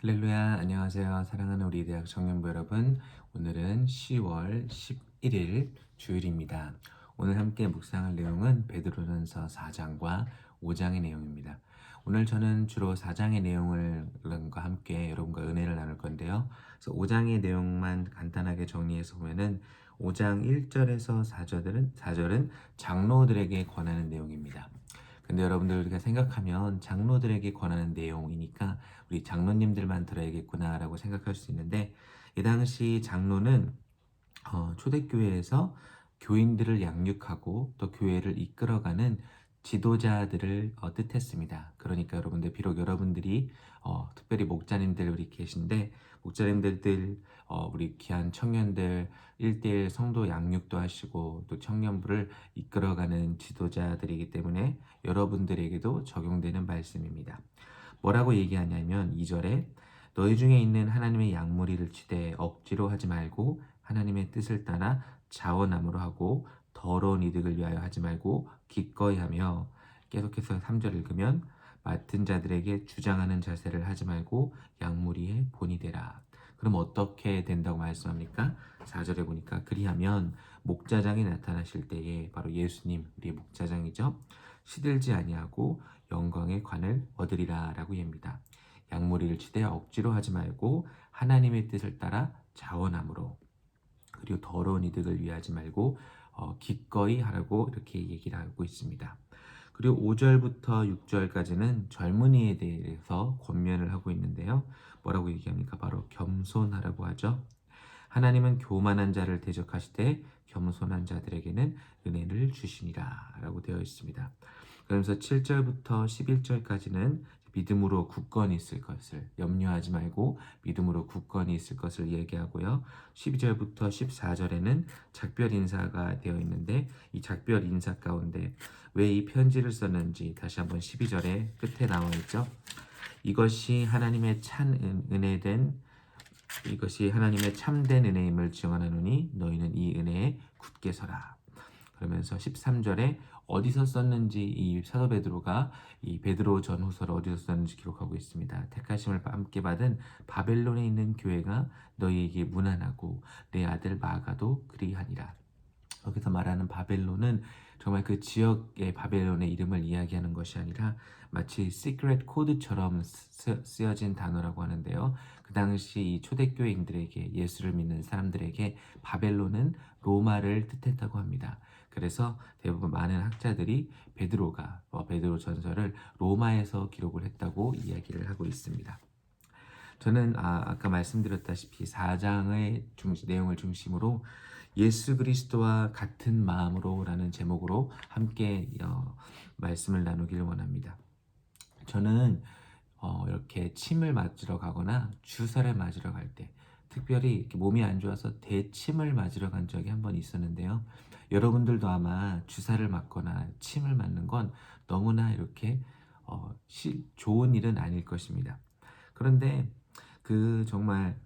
할렐루야, 안녕하세요. 사랑하는 우리 대학 청년부 여러분. 오늘은 10월 11일 주일입니다. 오늘 함께 묵상할 내용은 베드로전서 4장과 5장의 내용입니다. 오늘 저는 주로 4장의 내용과 함께 여러분과 은혜를 나눌 건데요. 그래서 5장의 내용만 간단하게 정리해서 보면은 5장 1절에서 4절은 장로들에게 권하는 내용입니다. 근데 여러분들 우리가 생각하면 장로들에게 권하는 내용이니까 우리 장로님들만 들어야겠구나라고 생각할 수 있는데, 이 당시 장로는 초대교회에서 교인들을 양육하고 또 교회를 이끌어가는 지도자들을 뜻했습니다. 그러니까 여러분들, 비록 여러분들이 특별히 목자님들 우리 계신데, 목자님들 우리 귀한 청년들 1대1 성도 양육도 하시고 또 청년부를 이끌어가는 지도자들이기 때문에 여러분들에게도 적용되는 말씀입니다. 뭐라고 얘기하냐면 2절에 너희 중에 있는 하나님의 양무리를 치되 억지로 하지 말고 하나님의 뜻을 따라 자원함으로 하고 더러운 이득을 위하여 하지 말고 기꺼이 하며, 계속해서 3절 읽으면 맡은 자들에게 주장하는 자세를 하지 말고 양무리의 본이 되라. 그럼 어떻게 된다고 말씀합니까? 4절에 보니까 그리하면 목자장이 나타나실 때에, 바로 예수님 우리의 목자장이죠, 시들지 아니하고 영광의 관을 얻으리라 라고 합니다. 양무리를 치되 억지로 하지 말고 하나님의 뜻을 따라 자원함으로, 그리고 더러운 이득을 위하지 말고 기꺼이 하라고 이렇게 얘기를 하고 있습니다. 그리고 5절부터 6절까지는 젊은이에 대해서 권면을 하고 있는데요. 뭐라고 얘기합니까? 바로 겸손하라고 하죠. 하나님은 교만한 자를 대적하시되 겸손한 자들에게는 은혜를 주시니라 라고 되어 있습니다. 그러면서 7절부터 11절까지는 믿음으로 굳건히 있을 것을 염려하지 말고 믿음으로 굳건히 있을 것을 얘기하고요. 12절부터 14절에는 작별 인사가 되어 있는데, 이 작별 인사 가운데 왜 이 편지를 썼는지 다시 한번 12절에 끝에 나와 있죠. 이것이 하나님의 이것이 하나님의 참된 은혜임을 증언하노니 너희는 이 은혜에 굳게 서라. 그러면서 13절에 어디서 썼는지, 이 사도 베드로가 이 베드로 전후서를 어디서 썼는지 기록하고 있습니다. 택하심을 함께 받은 바벨론에 있는 교회가 너희에게 문안하고 내 아들 마가도 그리하니라. 여기서 말하는 바벨론은 정말 그 지역의 바벨론의 이름을 이야기하는 것이 아니라 마치 시크릿 코드처럼 쓰여진 단어라고 하는데요. 그 당시 이 초대교인들에게, 예수를 믿는 사람들에게 바벨론은 로마를 뜻했다고 합니다. 그래서 대부분 많은 학자들이 베드로 전서를 로마에서 기록을 했다고 이야기를 하고 있습니다. 저는 아까 말씀드렸다시피 4장의 내용을 중심으로 예수 그리스도와 같은 마음으로 라는 제목으로 함께 말씀을 나누기를 원합니다. 저는 이렇게 침을 맞으러 가거나 주사를 맞으러 갈 때, 특별히 이렇게 몸이 안 좋아서 대침을 맞으러 간 적이 한 번 있었는데요. 여러분들도 아마 주사를 맞거나 침을 맞는 건 너무나 이렇게 좋은 일은 아닐 것입니다. 그런데 그 정말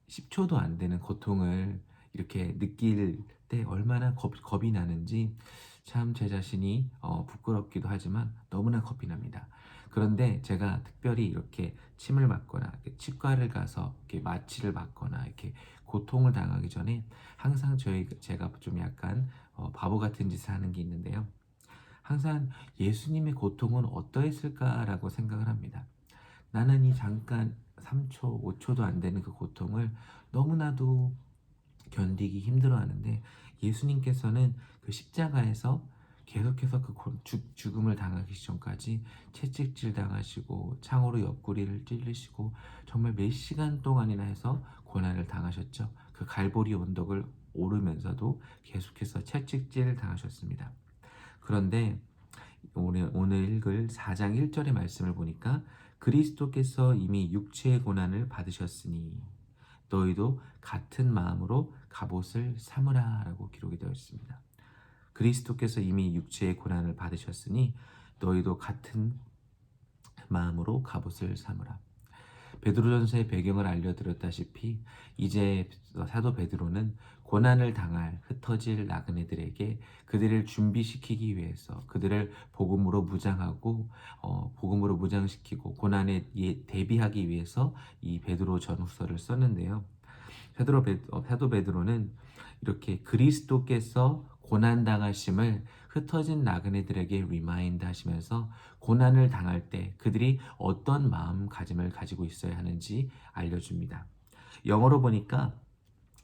10초도 안 되는 고통을 이렇게 느낄 때 얼마나 겁이 나는지 참 제 자신이 부끄럽기도 하지만 너무나 겁이 납니다. 그런데 제가 특별히 이렇게 침을 맞거나 이렇게 치과를 가서 이렇게 마취를 받거나 이렇게 고통을 당하기 전에 항상 제가 좀 약간 바보 같은 짓을 하는 게 있는데요. 항상 예수님의 고통은 어떠했을까라고 생각을 합니다. 나는 이 잠깐 3초, 5초도 안 되는 그 고통을 너무나도 견디기 힘들어 하는데, 예수님께서는 그 십자가에서 계속해서 그 죽음을 당하기 전까지 채찍질 당하시고 창으로 옆구리를 찔리시고 정말 몇 시간 동안이나 해서 고난을 당하셨죠. 그 갈보리 언덕을 오르면서도 계속해서 채찍질 당하셨습니다. 그런데 오늘 읽을 4장 1절의 말씀을 보니까 그리스도께서 이미 육체의 고난을 받으셨으니 너희도 같은 마음으로 갑옷을 삼으라 라고 기록이 되어 있습니다. 그리스도께서 이미 육체의 고난을 받으셨으니 너희도 같은 마음으로 갑옷을 삼으라. 베드로전서의 배경을 알려드렸다시피 이제 사도 베드로는 고난을 당할 흩어질 나그네들에게 그들을 준비시키기 위해서 그들을 복음으로 무장하고 복음으로 무장시키고 고난에 대비하기 위해서 이 베드로 전후서를 썼는데요. 사도 베드로는 이렇게 그리스도께서 고난 당하심을 흩어진 나그네들에게 리마인드 하시면서 고난을 당할 때 그들이 어떤 마음가짐을 가지고 있어야 하는지 알려줍니다. 영어로 보니까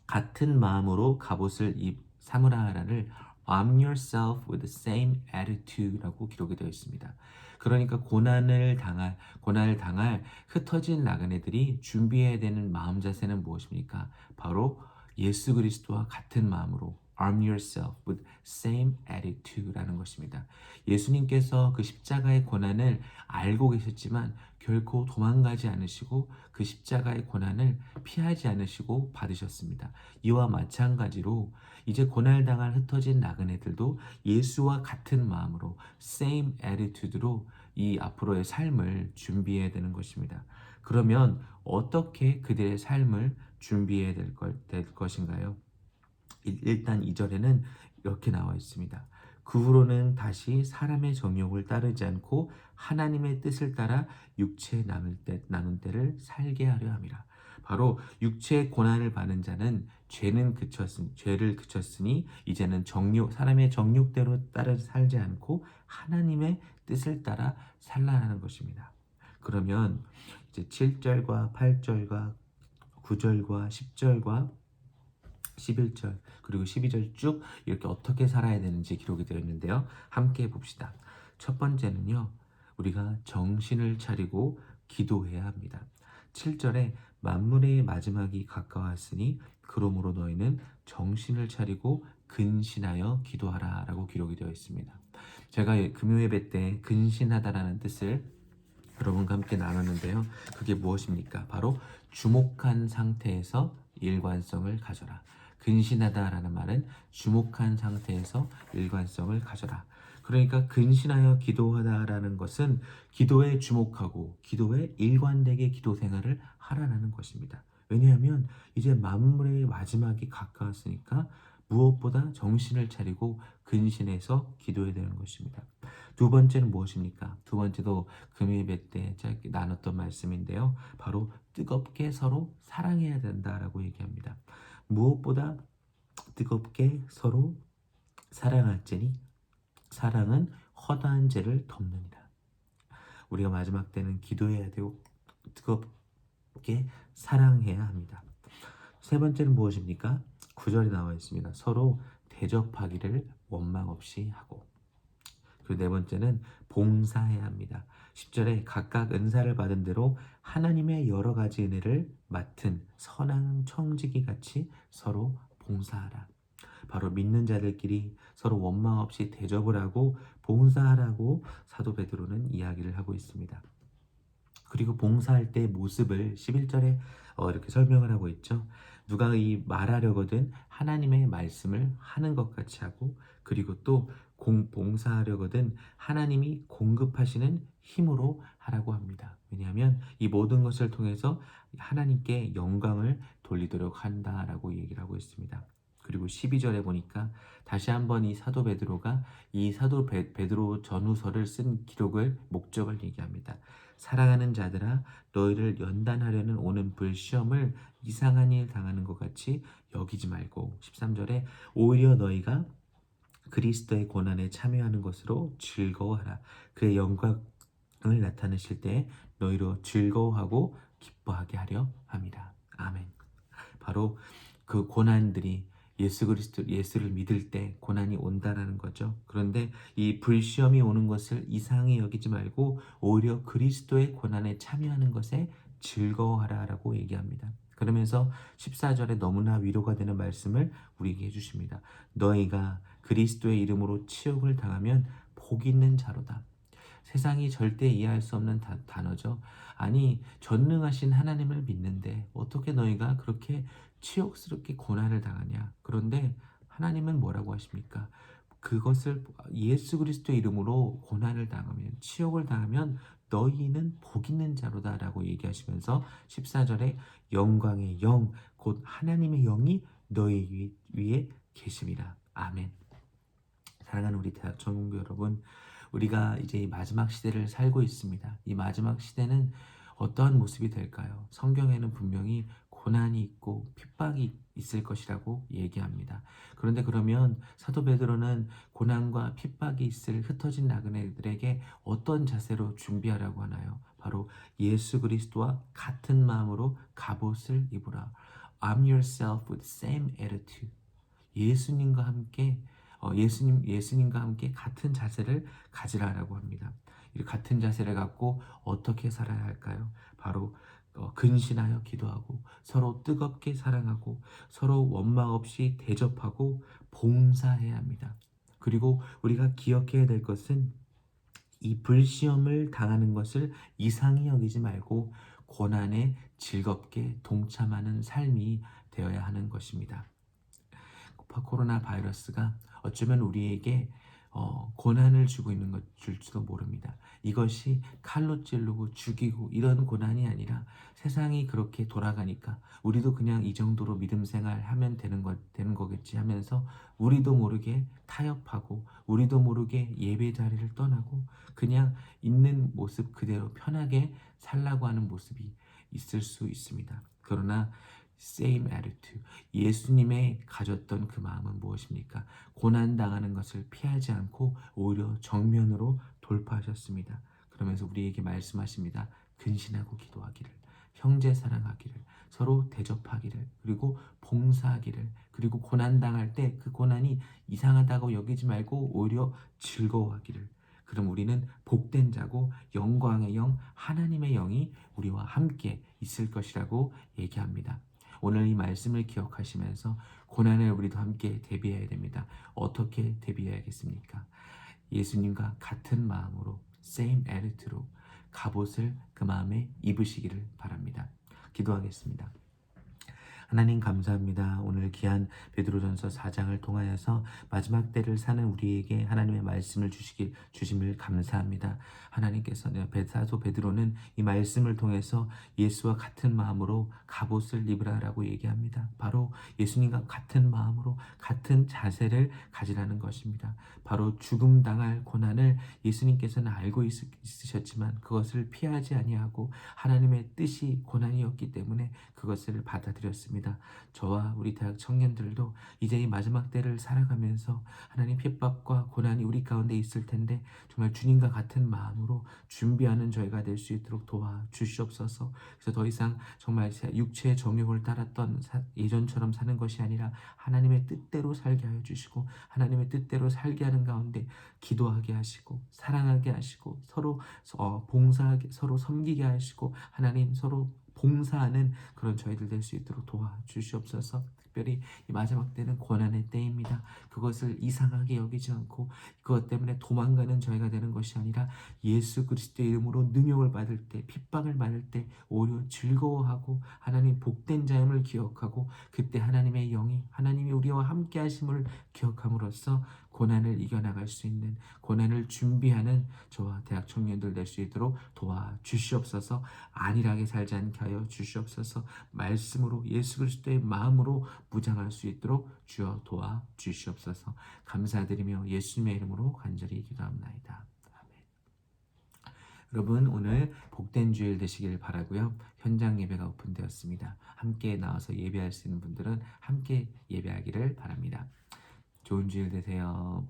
같은 마음으로 갑옷을 삼으라를 arm yourself with the same attitude라고 기록이 되어 있습니다. 그러니까 고난을 당할 흩어진 나그네들이 준비해야 되는 마음 자세는 무엇입니까? 바로 예수 그리스도와 같은 마음으로 arm yourself with same attitude라는 것입니다. 예수님께서 그 십자가의 고난을 알고 계셨지만 결코 도망가지 않으시고 그 십자가의 고난을 피하지 않으시고 받으셨습니다. 이와 마찬가지로 이제 고난을 당할 흩어진 나그네들도 예수와 같은 마음으로 same attitude로 이 앞으로의 삶을 준비해야 되는 것입니다. 그러면 어떻게 그들의 삶을 준비해야 될 것인가요? 일단 2절에는 이렇게 나와 있습니다. 그 후로는 다시 사람의 정욕을 따르지 않고 하나님의 뜻을 따라 육체에 남은 때를 살게 하려 함이라. 바로 육체의 고난을 받는 자는 죄를 그쳤으니 이제는 사람의 정욕대로 따라 살지 않고 하나님의 뜻을 따라 살라는 것입니다. 그러면 이제 7절과 8절과 9절과 10절과 11절 그리고 12절 쭉 이렇게 어떻게 살아야 되는지 기록이 되어 있는데요. 함께 봅시다. 첫 번째는요. 우리가 정신을 차리고 기도해야 합니다. 7절에 만물의 마지막이 가까웠으니 그러므로 너희는 정신을 차리고 근신하여 기도하라 라고 기록이 되어 있습니다. 제가 금요예배 때 근신하다라는 뜻을 여러분과 함께 나눴는데요. 그게 무엇입니까? 바로 주목한 상태에서 일관성을 가져라. 근신하다라는 말은 주목한 상태에서 일관성을 가져라. 그러니까 근신하여 기도하다라는 것은 기도에 주목하고 기도에 일관되게 기도 생활을 하라는 것입니다. 왜냐하면 이제 만물의 마지막이 가까웠으니까 무엇보다 정신을 차리고 근신해서 기도해야 되는 것입니다. 두 번째는 무엇입니까? 두 번째도 금요일 때 짧게 나눴던 말씀인데요. 바로 뜨겁게 서로 사랑해야 된다라고 얘기합니다. 무엇보다 뜨겁게 서로 사랑할지니 사랑은 허다한 죄를 덮느니라. 우리가 마지막 때는 기도해야 되고 뜨겁게 사랑해야 합니다. 세 번째는 무엇입니까? 9절에 나와 있습니다. 서로 대접하기를 원망 없이 하고. 그리고 네 번째는 봉사해야 합니다. 10절에 각각 은사를 받은 대로 하나님의 여러 가지 은혜를 맡은 선한 청지기 같이 서로 봉사하라. 바로 믿는 자들끼리 서로 원망 없이 대접을 하고 봉사하라고 사도 베드로는 이야기를 하고 있습니다. 그리고 봉사할 때 모습을 11절에 이렇게 설명을 하고 있죠. 누가 이 말하려거든 하나님의 말씀을 하는 것 같이 하고 그리고 또 봉사하려거든 하나님이 공급하시는 힘으로 하라고 합니다. 왜냐하면 이 모든 것을 통해서 하나님께 영광을 돌리도록 한다라고 얘기를 하고 있습니다. 그리고 12절에 보니까 다시 한번 이 사도 베드로가 이 사도 베드로 전후서를 쓴 기록을 목적을 얘기합니다. 사랑하는 자들아 너희를 연단하려는 오는 불시험을 이상한 일 당하는 것 같이 여기지 말고 13절에 오히려 너희가 그리스도의 고난에 참여하는 것으로 즐거워하라. 그의 영광을 나타내실 때 너희로 즐거워하고 기뻐하게 하려 함이라. 아멘. 바로 그 고난들이 예수를 믿을 때 고난이 온다라는 거죠. 그런데 이 불시험이 오는 것을 이상히 여기지 말고 오히려 그리스도의 고난에 참여하는 것에 즐거워하라라고 얘기합니다. 그러면서 14절에 너무나 위로가 되는 말씀을 우리에게 해주십니다. 너희가 그리스도의 이름으로 치욕을 당하면 복 있는 자로다. 세상이 절대 이해할 수 없는 단어죠. 아니 전능하신 하나님을 믿는데 어떻게 너희가 그렇게 치욕스럽게 고난을 당하냐. 그런데 하나님은 뭐라고 하십니까? 그것을 예수 그리스도의 이름으로 고난을 당하면 치욕을 당하면 너희는 복 있는 자로다 라고 얘기하시면서 14절에 영광의 영 곧 하나님의 영이 너희 위에 계심이라. 아멘. 사랑하는 우리 대학 청년부 여러분, 우리가 이제 이 마지막 시대를 살고 있습니다. 이 마지막 시대는 어떠한 모습이 될까요? 성경에는 분명히 고난이 있고 핍박이 있을 것이라고 얘기합니다. 그런데 그러면 사도 베드로는 고난과 핍박이 있을 흩어진 나그네들에게 어떤 자세로 준비하라고 하나요? 바로 예수 그리스도와 같은 마음으로 갑옷을 입으라. Arm yourself with same attitude. 예수님과 함께 예수님과 함께 같은 자세를 가지라라고 합니다. 이 같은 자세를 갖고 어떻게 살아야 할까요? 바로 근신하여 기도하고 서로 뜨겁게 사랑하고 서로 원망 없이 대접하고 봉사해야 합니다. 그리고 우리가 기억해야 될 것은 이 불시험을 당하는 것을 이상히 여기지 말고 고난에 즐겁게 동참하는 삶이 되어야 하는 것입니다. 코로나 바이러스가 어쩌면 우리에게 고난을 주고 있는 것 줄지도 모릅니다. 이것이 칼로 찌르고 죽이고 이런 고난이 아니라 세상이 그렇게 돌아가니까 우리도 그냥 이 정도로 믿음 생활하면 되는 거겠지 하면서 우리도 모르게 타협하고 우리도 모르게 예배 자리를 떠나고 그냥 있는 모습 그대로 편하게 살라고 하는 모습이 있을 수 있습니다. 그러나 same attitude. 예수님의 가졌던 그 마음은 무엇입니까? 고난당하는 것을 피하지 않고 오히려 정면으로 돌파하셨습니다. 그러면서 우리에게 말씀하십니다. 근신하고 기도하기를, 형제 사랑하기를, 서로 대접하기를, 그리고 봉사하기를, 그리고 고난당할 때 그 고난이 이상하다고 여기지 말고 오히려 즐거워하기를. 그럼 우리는 복된 자고 영광의 영, 하나님의 영이 우리와 함께 있을 것이라고 얘기합니다. 오늘 이 말씀을 기억하시면서 고난을 우리도 함께 대비해야 됩니다. 어떻게 대비해야겠습니까? 예수님과 같은 마음으로 same attitude로 갑옷을 그 마음에 입으시기를 바랍니다. 기도하겠습니다. 하나님 감사합니다. 오늘 귀한 베드로전서 4장을 통하여서 마지막 때를 사는 우리에게 하나님의 말씀을 주심을 감사합니다. 하나님께서 사도 베드로는 이 말씀을 통해서 예수와 같은 마음으로 갑옷을 입으라라고 얘기합니다. 바로 예수님과 같은 마음으로 같은 자세를 가지라는 것입니다. 바로 죽음 당할 고난을 예수님께서는 알고 있으셨지만 그것을 피하지 아니하고 하나님의 뜻이 고난이었기 때문에 그것을 받아들였습니다. 저와 우리 대학 청년들도 이제 이 마지막 때를 살아가면서 하나님 핍박과 고난이 우리 가운데 있을 텐데 정말 주님과 같은 마음으로 준비하는 저희가 될 수 있도록 도와주시옵소서. 그래서 더 이상 정말 육체의 정욕을 따랐던 예전처럼 사는 것이 아니라 하나님의 뜻대로 살게 하여 주시고 하나님의 뜻대로 살게 하는 가운데 기도하게 하시고 사랑하게 하시고 서로 봉사하게 서로 섬기게 하시고 하나님 서로 봉사하는 그런 저희들 될 수 있도록 도와주시옵소서. 특별히 이 마지막 때는 고난의 때입니다. 그것을 이상하게 여기지 않고 그것 때문에 도망가는 저희가 되는 것이 아니라 예수 그리스도의 이름으로 능욕을 받을 때 핍박을 받을 때 오히려 즐거워하고 하나님 복된 자임을 기억하고 그때 하나님의 영이 하나님이 우리와 함께 하심을 기억함으로써 고난을 이겨나갈 수 있는 고난을 준비하는 저와 대학 청년들 될 수 있도록 도와주시옵소서. 안일하게 살지 않게 하여 주시옵소서. 말씀으로 예수 그리스도의 마음으로 무장할 수 있도록 주여 도와주시옵소서. 감사드리며 예수님의 이름으로 간절히 기도합나이다. 아멘. 여러분 오늘 복된 주일 되시길 바라고요. 현장 예배가 오픈되었습니다. 함께 나와서 예배할 수 있는 분들은 함께 예배하기를 바랍니다. 좋은 주일 되세요.